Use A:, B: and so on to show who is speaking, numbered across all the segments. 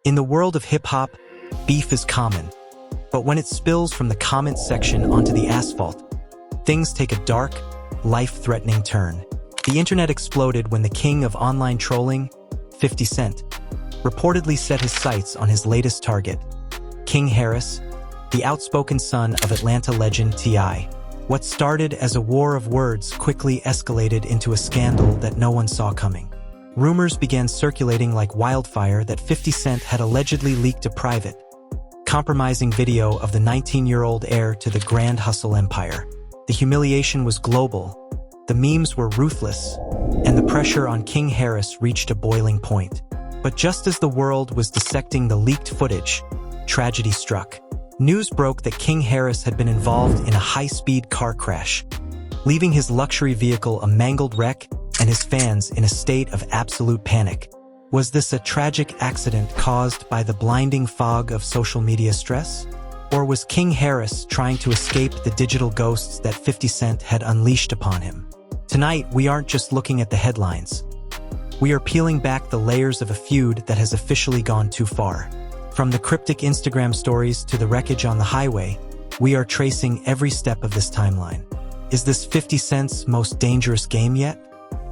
A: In the world of hip-hop, beef is common. But when it spills from the comments section onto the asphalt, things take a dark, life-threatening turn. The internet exploded when the king of online trolling, 50 Cent, reportedly set his sights on his latest target, King Harris, the outspoken son of Atlanta legend T.I. What started as a war of words quickly escalated into a scandal that no one saw coming. Rumors began circulating like wildfire that 50 Cent had allegedly leaked a private, compromising video of the 19-year-old heir to the Grand Hustle empire. The humiliation was global, the memes were ruthless, and the pressure on King Harris reached a boiling point. But just as the world was dissecting the leaked footage, tragedy struck. News broke that King Harris had been involved in a high-speed car crash, leaving his luxury vehicle a mangled wreck and his fans in a state of absolute panic. Was this a tragic accident caused by the blinding fog of social media stress? Or was King Harris trying to escape the digital ghosts that 50 Cent had unleashed upon him? Tonight, we aren't just looking at the headlines. We are peeling back the layers of a feud that has officially gone too far. From the cryptic Instagram stories to the wreckage on the highway, we are tracing every step of this timeline. Is this 50 Cent's most dangerous game yet?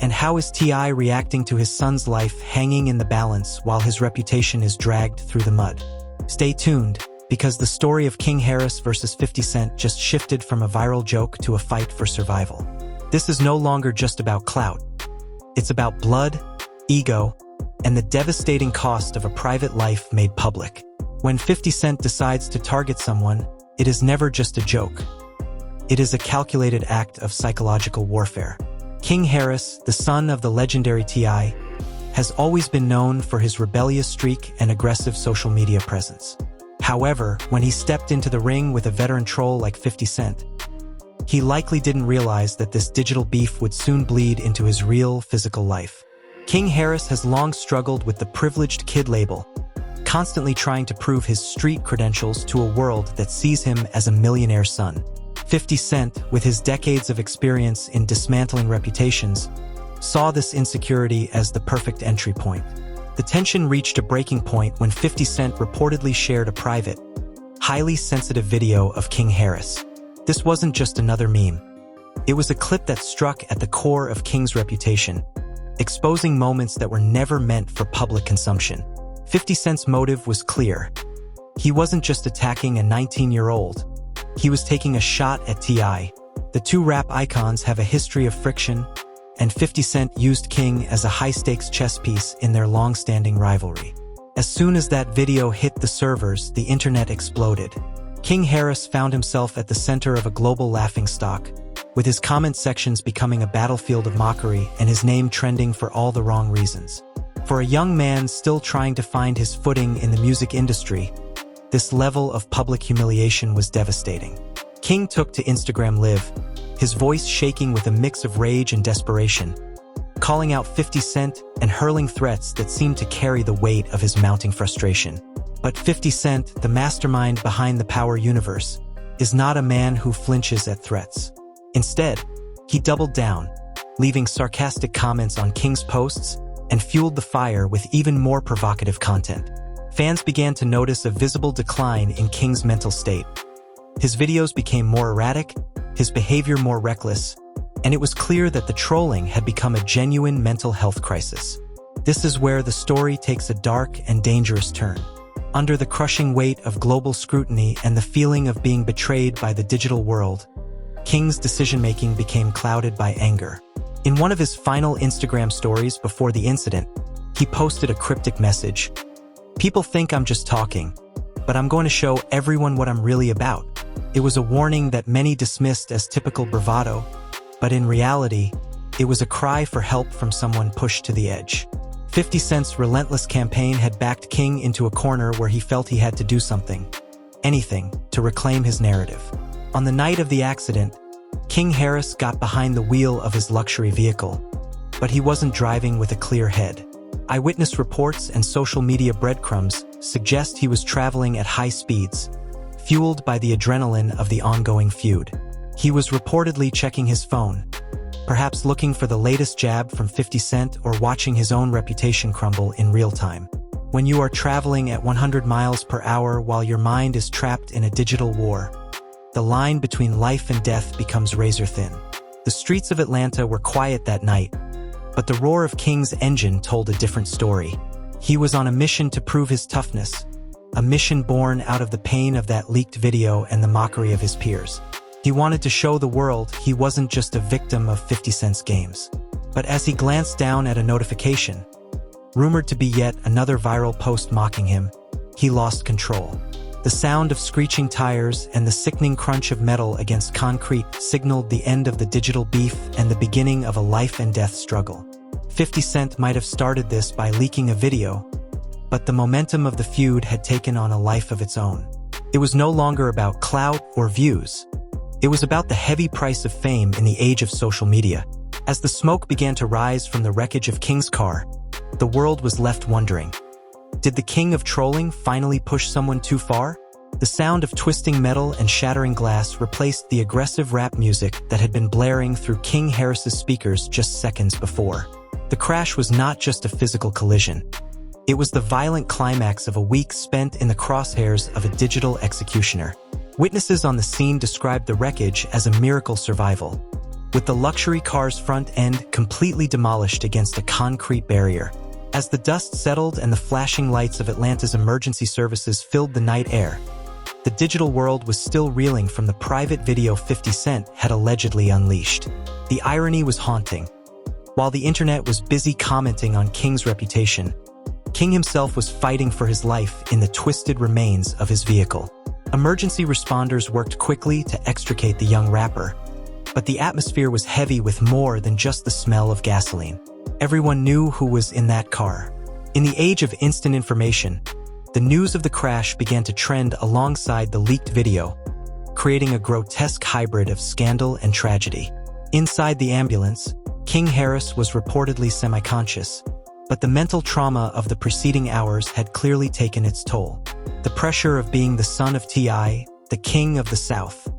A: And how is T.I. reacting to his son's life hanging in the balance while his reputation is dragged through the mud? Stay tuned, because the story of King Harris versus 50 Cent just shifted from a viral joke to a fight for survival. This is no longer just about clout. It's about blood, ego, and the devastating cost of a private life made public. When 50 Cent decides to target someone, it is never just a joke. It is a calculated act of psychological warfare. King Harris, the son of the legendary T.I., has always been known for his rebellious streak and aggressive social media presence. However, when he stepped into the ring with a veteran troll like 50 Cent, he likely didn't realize that this digital beef would soon bleed into his real physical life. King Harris has long struggled with the privileged kid label, constantly trying to prove his street credentials to a world that sees him as a millionaire son. 50 Cent, with his decades of experience in dismantling reputations, saw this insecurity as the perfect entry point. The tension reached a breaking point when 50 Cent reportedly shared a private, highly sensitive video of King Harris. This wasn't just another meme. It was a clip that struck at the core of King's reputation, exposing moments that were never meant for public consumption. 50 Cent's motive was clear. He wasn't just attacking a 19-year-old. He was taking a shot at T.I. The two rap icons have a history of friction, and 50 Cent used King as a high-stakes chess piece in their long-standing rivalry. As soon as that video hit the servers, the internet exploded. King Harris found himself at the center of a global laughingstock, with his comment sections becoming a battlefield of mockery and his name trending for all the wrong reasons. For a young man still trying to find his footing in the music industry, this level of public humiliation was devastating. King took to Instagram Live, his voice shaking with a mix of rage and desperation, calling out 50 Cent and hurling threats that seemed to carry the weight of his mounting frustration. But 50 Cent, the mastermind behind the Power universe, is not a man who flinches at threats. Instead, he doubled down, leaving sarcastic comments on King's posts and fueled the fire with even more provocative content. Fans began to notice a visible decline in King's mental state. His videos became more erratic, his behavior more reckless, and it was clear that the trolling had become a genuine mental health crisis. This is where the story takes a dark and dangerous turn. Under the crushing weight of global scrutiny and the feeling of being betrayed by the digital world, King's decision-making became clouded by anger. In one of his final Instagram stories before the incident, he posted a cryptic message: "People think I'm just talking, but I'm going to show everyone what I'm really about." It was a warning that many dismissed as typical bravado, but in reality, it was a cry for help from someone pushed to the edge. 50 Cent's relentless campaign had backed King into a corner where he felt he had to do something, anything, to reclaim his narrative. On the night of the accident, King Harris got behind the wheel of his luxury vehicle, but he wasn't driving with a clear head. Eyewitness reports and social media breadcrumbs suggest he was traveling at high speeds, fueled by the adrenaline of the ongoing feud. He was reportedly checking his phone, perhaps looking for the latest jab from 50 Cent or watching his own reputation crumble in real time. When you are traveling at 100 miles per hour while your mind is trapped in a digital war, the line between life and death becomes razor thin. The streets of Atlanta were quiet that night, but the roar of King's engine told a different story. He was on a mission to prove his toughness, a mission born out of the pain of that leaked video and the mockery of his peers. He wanted to show the world he wasn't just a victim of 50 Cent's games. But as he glanced down at a notification, rumored to be yet another viral post mocking him, he lost control. The sound of screeching tires and the sickening crunch of metal against concrete signaled the end of the digital beef and the beginning of a life-and-death struggle. 50 Cent might have started this by leaking a video, but the momentum of the feud had taken on a life of its own. It was no longer about clout or views. It was about the heavy price of fame in the age of social media. As the smoke began to rise from the wreckage of King's car, the world was left wondering, did the king of trolling finally push someone too far? The sound of twisting metal and shattering glass replaced the aggressive rap music that had been blaring through King Harris's speakers just seconds before. The crash was not just a physical collision. It was the violent climax of a week spent in the crosshairs of a digital executioner. Witnesses on the scene described the wreckage as a miracle survival, with the luxury car's front end completely demolished against a concrete barrier. As the dust settled and the flashing lights of Atlanta's emergency services filled the night air, the digital world was still reeling from the private video 50 Cent had allegedly unleashed. The irony was haunting. While the internet was busy commenting on King's reputation, King himself was fighting for his life in the twisted remains of his vehicle. Emergency responders worked quickly to extricate the young rapper, but the atmosphere was heavy with more than just the smell of gasoline. Everyone knew who was in that car. In the age of instant information, the news of the crash began to trend alongside the leaked video, creating a grotesque hybrid of scandal and tragedy. Inside the ambulance, King Harris was reportedly semi-conscious, but the mental trauma of the preceding hours had clearly taken its toll. The pressure of being the son of T.I., the king of the South,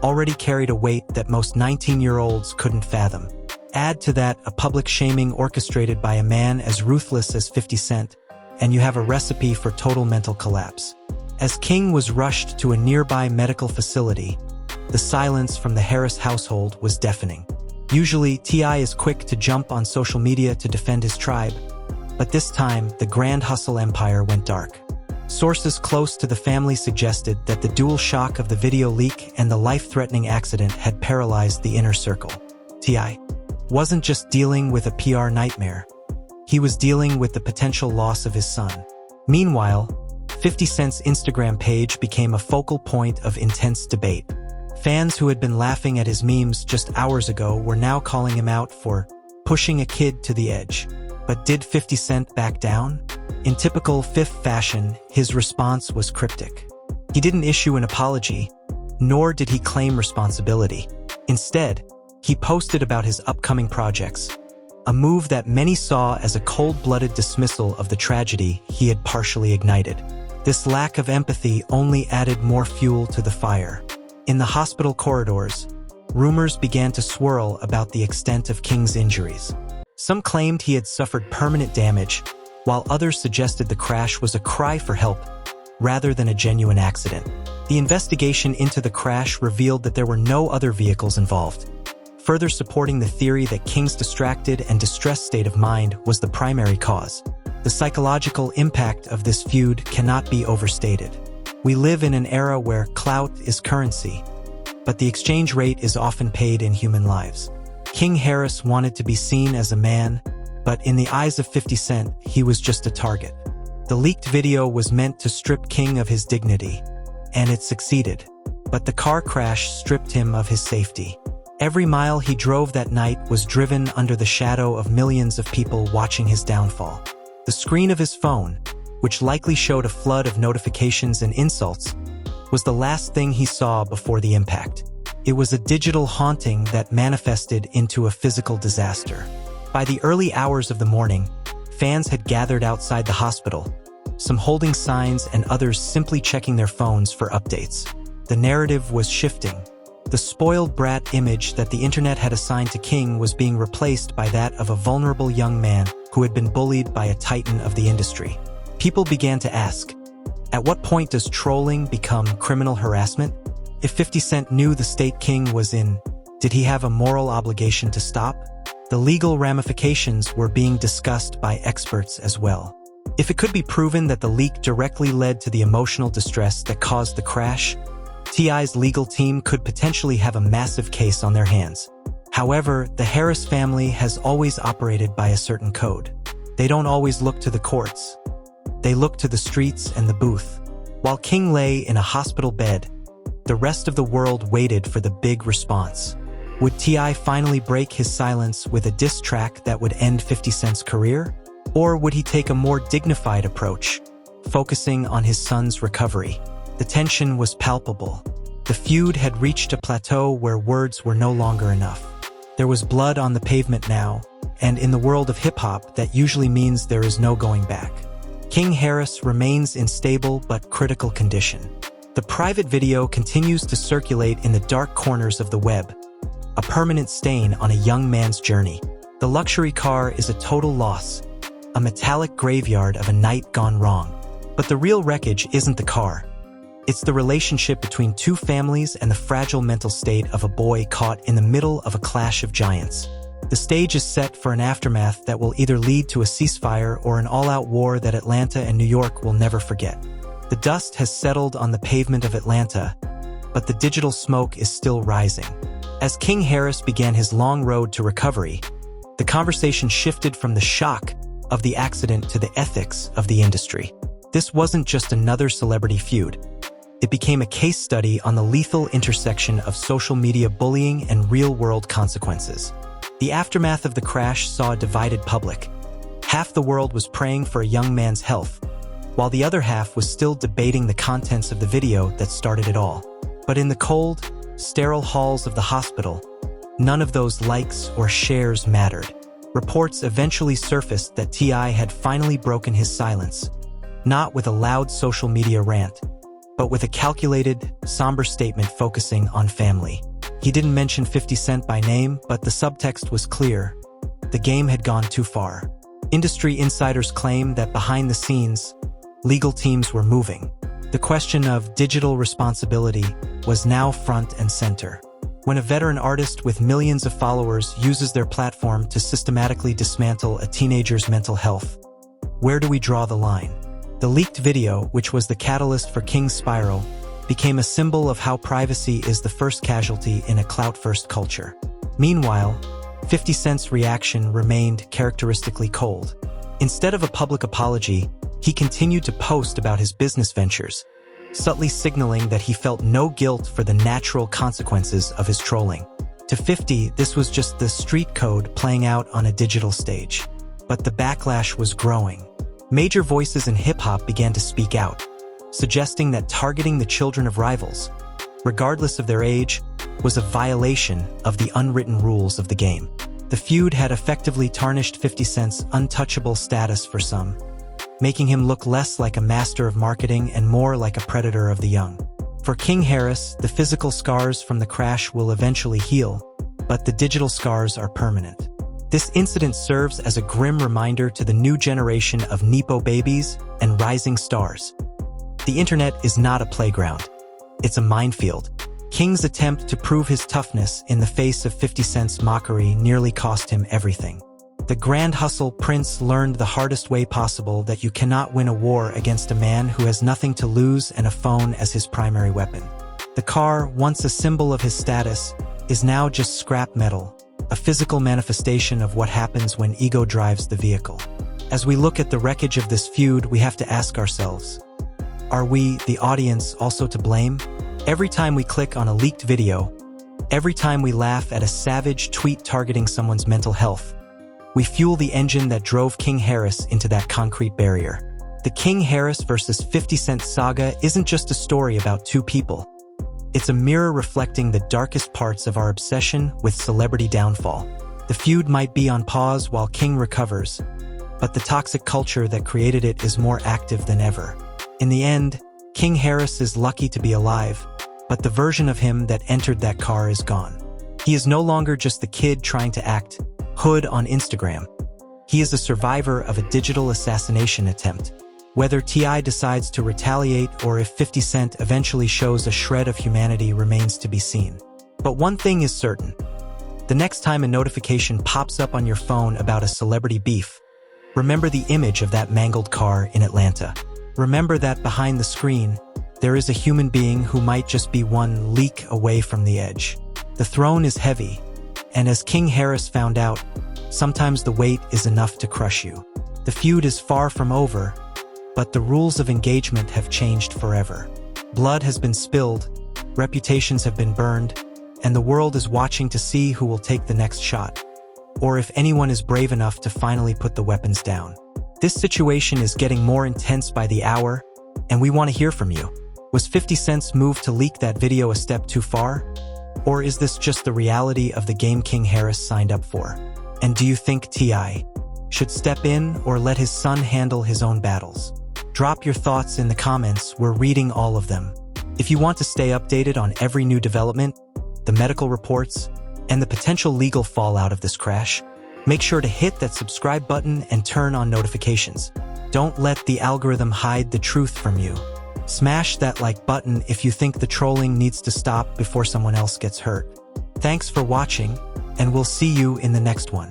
A: already carried a weight that most 19-year-olds couldn't fathom. Add to that a public shaming orchestrated by a man as ruthless as 50 Cent, and you have a recipe for total mental collapse. As King was rushed to a nearby medical facility, the silence from the Harris household was deafening. Usually, T.I. is quick to jump on social media to defend his tribe, but this time, the grand hustle empire went dark. Sources close to the family suggested that the dual shock of the video leak and the life-threatening accident had paralyzed the inner circle. T.I. wasn't just dealing with a PR nightmare. He was dealing with the potential loss of his son. Meanwhile, 50 Cent's Instagram page became a focal point of intense debate. Fans who had been laughing at his memes just hours ago were now calling him out for pushing a kid to the edge. But did 50 Cent back down? In typical Fifth fashion, his response was cryptic. He didn't issue an apology, nor did he claim responsibility. Instead, he posted about his upcoming projects, a move that many saw as a cold-blooded dismissal of the tragedy he had partially ignited. This lack of empathy only added more fuel to the fire. In the hospital corridors, rumors began to swirl about the extent of King's injuries. Some claimed he had suffered permanent damage, while others suggested the crash was a cry for help rather than a genuine accident. The investigation into the crash revealed that there were no other vehicles involved, further supporting the theory that King's distracted and distressed state of mind was the primary cause. The psychological impact of this feud cannot be overstated. We live in an era where clout is currency, but the exchange rate is often paid in human lives. King Harris wanted to be seen as a man, but in the eyes of 50 Cent, he was just a target. The leaked video was meant to strip King of his dignity, and it succeeded. But the car crash stripped him of his safety. Every mile he drove that night was driven under the shadow of millions of people watching his downfall. The screen of his phone, which likely showed a flood of notifications and insults, was the last thing he saw before the impact. It was a digital haunting that manifested into a physical disaster. By the early hours of the morning, fans had gathered outside the hospital, some holding signs and others simply checking their phones for updates. The narrative was shifting. The spoiled brat image that the internet had assigned to King was being replaced by that of a vulnerable young man who had been bullied by a titan of the industry. People began to ask, at what point does trolling become criminal harassment? If 50 Cent knew the state king was in, did he have a moral obligation to stop? The legal ramifications were being discussed by experts as well. If it could be proven that the leak directly led to the emotional distress that caused the crash, T.I.'s legal team could potentially have a massive case on their hands. However, the Harris family has always operated by a certain code. They don't always look to the courts. They look to the streets and the booth. While King lay in a hospital bed, the rest of the world waited for the big response. Would T.I. finally break his silence with a diss track that would end 50 Cent's career? Or would he take a more dignified approach, focusing on his son's recovery? The tension was palpable. The feud had reached a plateau where words were no longer enough. There was blood on the pavement now, and in the world of hip-hop, that usually means there is no going back. King Harris remains in stable but critical condition. The private video continues to circulate in the dark corners of the web, a permanent stain on a young man's journey. The luxury car is a total loss, a metallic graveyard of a night gone wrong. But the real wreckage isn't the car. It's the relationship between two families and the fragile mental state of a boy caught in the middle of a clash of giants. The stage is set for an aftermath that will either lead to a ceasefire or an all-out war that Atlanta and New York will never forget. The dust has settled on the pavement of Atlanta, but the digital smoke is still rising. As King Harris began his long road to recovery, the conversation shifted from the shock of the accident to the ethics of the industry. This wasn't just another celebrity feud. It became a case study on the lethal intersection of social media bullying and real-world consequences. The aftermath of the crash saw a divided public. Half the world was praying for a young man's health, while the other half was still debating the contents of the video that started it all. But in the cold, sterile halls of the hospital, none of those likes or shares mattered. Reports eventually surfaced that T.I. had finally broken his silence, not with a loud social media rant, but with a calculated, somber statement focusing on family. He didn't mention 50 Cent by name, but the subtext was clear. The game had gone too far. Industry insiders claim that behind the scenes, legal teams were moving. The question of digital responsibility was now front and center. When a veteran artist with millions of followers uses their platform to systematically dismantle a teenager's mental health, where do we draw the line? The leaked video, which was the catalyst for King's spiral, became a symbol of how privacy is the first casualty in a clout-first culture. Meanwhile, 50 Cent's reaction remained characteristically cold. Instead of a public apology, he continued to post about his business ventures, subtly signaling that he felt no guilt for the natural consequences of his trolling. To 50, this was just the street code playing out on a digital stage. But the backlash was growing. Major voices in hip-hop began to speak out, suggesting that targeting the children of rivals, regardless of their age, was a violation of the unwritten rules of the game. The feud had effectively tarnished 50 Cent's untouchable status for some, making him look less like a master of marketing and more like a predator of the young. For King Harris, the physical scars from the crash will eventually heal, but the digital scars are permanent. This incident serves as a grim reminder to the new generation of Nepo babies and rising stars. The internet is not a playground. It's a minefield. King's attempt to prove his toughness in the face of 50 Cent's mockery nearly cost him everything. The grand hustle prince learned the hardest way possible that you cannot win a war against a man who has nothing to lose and a phone as his primary weapon. The car, once a symbol of his status, is now just scrap metal, a physical manifestation of what happens when ego drives the vehicle. As we look at the wreckage of this feud, we have to ask ourselves, are we, the audience, also to blame? Every time we click on a leaked video, every time we laugh at a savage tweet targeting someone's mental health, we fuel the engine that drove King Harris into that concrete barrier. The King Harris versus 50 Cent saga isn't just a story about two people. It's a mirror reflecting the darkest parts of our obsession with celebrity downfall. The feud might be on pause while King recovers, but the toxic culture that created it is more active than ever. In the end, King Harris is lucky to be alive, but the version of him that entered that car is gone. He is no longer just the kid trying to act hood on Instagram. He is a survivor of a digital assassination attempt, Whether T.I. decides to retaliate or if 50 Cent eventually shows a shred of humanity remains to be seen. But one thing is certain. The next time a notification pops up on your phone about a celebrity beef, remember the image of that mangled car in Atlanta. Remember that behind the screen, there is a human being who might just be one leak away from the edge. The throne is heavy, and as King Harris found out, sometimes the weight is enough to crush you. The feud is far from over, but the rules of engagement have changed forever. Blood has been spilled, reputations have been burned, and the world is watching to see who will take the next shot, or if anyone is brave enough to finally put the weapons down. This situation is getting more intense by the hour, and we want to hear from you. Was 50 Cent's move to leak that video a step too far? Or is this just the reality of the game King Harris signed up for? And do you think T.I. should step in or let his son handle his own battles? Drop your thoughts in the comments, we're reading all of them. If you want to stay updated on every new development, the medical reports, and the potential legal fallout of this crash, make sure to hit that subscribe button and turn on notifications. Don't let the algorithm hide the truth from you. Smash that like button if you think the trolling needs to stop before someone else gets hurt. Thanks for watching, and we'll see you in the next one.